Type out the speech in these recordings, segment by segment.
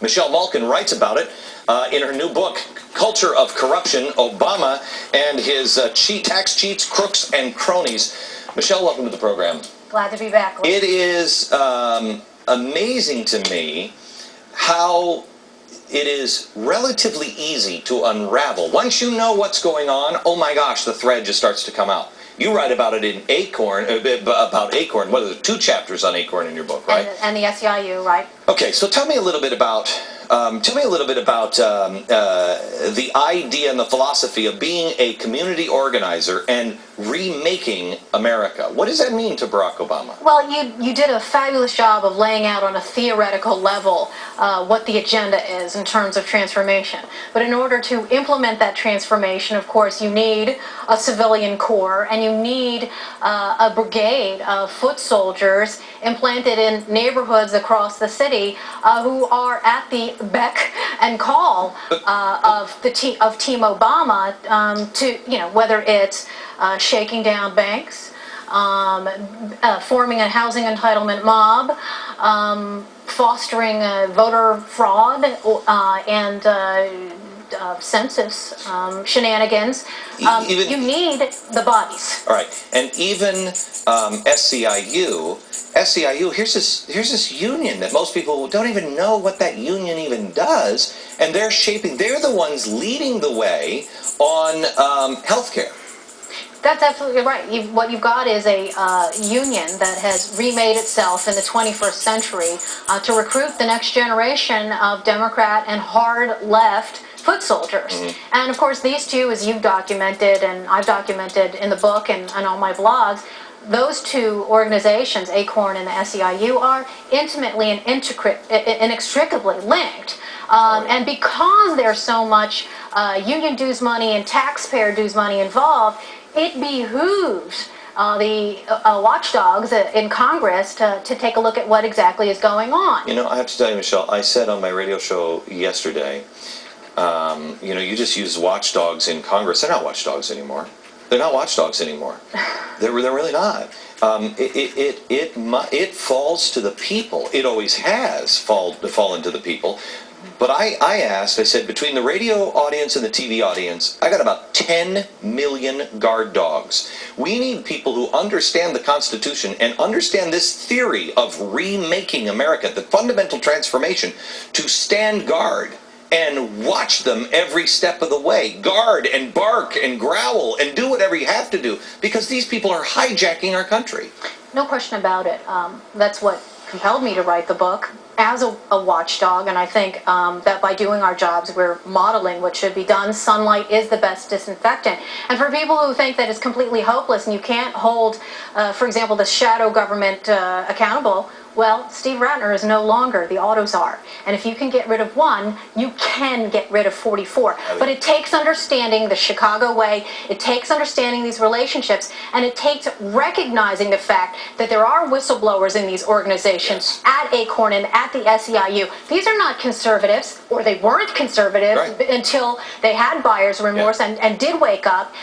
Michelle Malkin writes about it in her new book, Culture of Corruption, Obama and His Tax Cheats, Crooks, and Cronies. Michelle, welcome to the program. Glad to be back. It is amazing to me how it is relatively easy to unravel. Once you know what's going on, oh my gosh, the thread just starts to come out. You write about it in Acorn, about Acorn. What are the 2 chapters on Acorn in your book, right? And the SEIU, right? Okay, so tell me a little bit about the idea and the philosophy of being a community organizer and remaking America. What does that mean to Barack Obama? Well, you did a fabulous job of laying out on a theoretical level what the agenda is in terms of transformation. But in order to implement that transformation, of course, you need a civilian corps and you need a brigade of foot soldiers implanted in neighborhoods across the city who are at the beck and call of Team Obama to, whether it's shaking down banks, forming a housing entitlement mob, fostering voter fraud and census shenanigans. You need the bodies. All right, and even SEIU, here's this union that most people don't even know what that union even does, and they're the ones leading the way on healthcare. That's absolutely right. What you've got is a union that has remade itself in the 21st century to recruit the next generation of Democrat and hard left foot soldiers. Mm-hmm. And of course these two, as you've documented and I've documented in the book and on my blogs, those 2 organizations, Acorn and the SEIU, are intimately and inextricably linked. And because there's so much union dues money and taxpayer dues money involved, it behooves the watchdogs in Congress to take a look at what exactly is going on. I have to tell you, Michelle, I said on my radio show yesterday, you just use watchdogs in Congress. They're not watchdogs anymore. They're not watchdogs anymore. They're really not. It falls to the people. It always has fallen to the people. But I asked, I said, between the radio audience and the TV audience, I got about 10 million guard dogs. We need people who understand the Constitution and understand this theory of remaking America, the fundamental transformation, to stand guard and watch them every step of the way. Guard and bark and growl and do whatever you have to do, because these people are hijacking our country. No question about it. That's what compelled me to write the book as a watchdog, and I think that by doing our jobs we're modeling what should be done. Sunlight is the best disinfectant. And for people who think that it's completely hopeless and you can't hold, for example, the shadow government accountable, well, Steve Ratner is no longer the Autoczar. And if you can get rid of one, you can get rid of 44. But it takes understanding the Chicago way, it takes understanding these relationships, and it takes recognizing the fact that there are whistleblowers in these organizations, at Acorn and at the SEIU. These are not conservatives, or they weren't conservative until they had buyer's remorse and did wake up.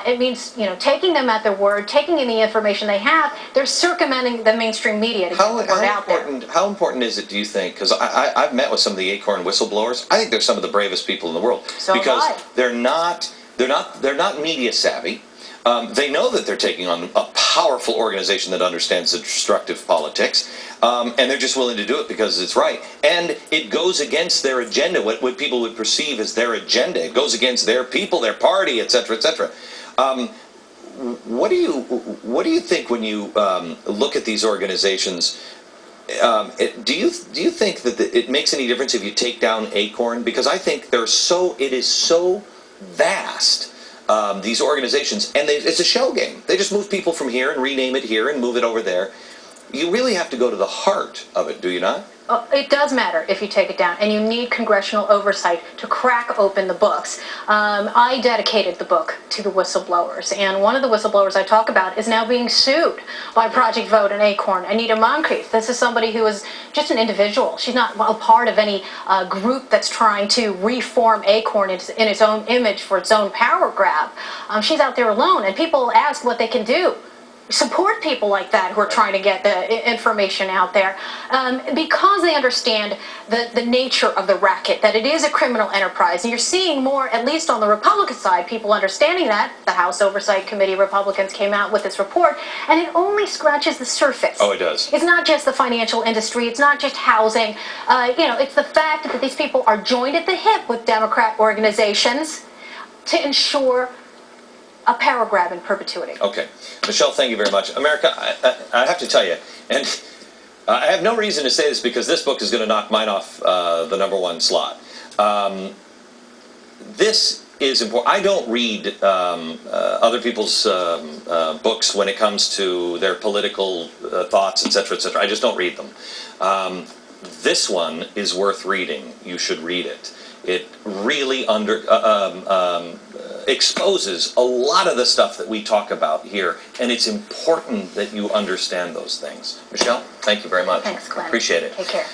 It means, taking them at their word, taking in the information they have. They're circumventing the mainstream media to get the word out there. How important is it, do you think? Because I've met with some of the Acorn whistleblowers. I think they're some of the bravest people in the world. Because they're not media savvy. They know that they're taking on a powerful organization that understands the destructive politics, and they're just willing to do it because it's right. And it goes against their agenda, what people would perceive as their agenda. It goes against their people, their party, etc., etc. What do you think when you look at these organizations? Do you think that it makes any difference if you take down Acorn? Because I think it is so vast. These organizations, and it's a shell game. They just move people from here and rename it here and move it over there. You really have to go to the heart of it, do you not? It does matter if you take it down, and you need congressional oversight to crack open the books. I dedicated the book to the whistleblowers, and one of the whistleblowers I talk about is now being sued by Project Vote and Acorn. Anita Moncrief. This is somebody who is just an individual. She's not a part of any group that's trying to reform Acorn in its own image for its own power grab. She's out there alone, and people ask what they can do. support people like that who are trying to get the information out there, because they understand the nature of the racket, that it is a criminal enterprise. And you're seeing more, at least on the Republican side, people understanding that. The House Oversight Committee Republicans came out with this report, and it only scratches the surface. Oh, it does. It's not just the financial industry. It's not just housing. It's the fact that these people are joined at the hip with Democrat organizations to ensure a power grab in perpetuity. Okay. Michelle, thank you very much. America, I have to tell you, and I have no reason to say this because this book is going to knock mine off the #1 slot. This is important. I don't read other people's books when it comes to their political thoughts, etc., etc. I just don't read them. This one is worth reading. You should read it. It really exposes a lot of the stuff that we talk about here, and it's important that you understand those things. Michelle, thank you very much. Thanks, Glenn. Appreciate it. Take care.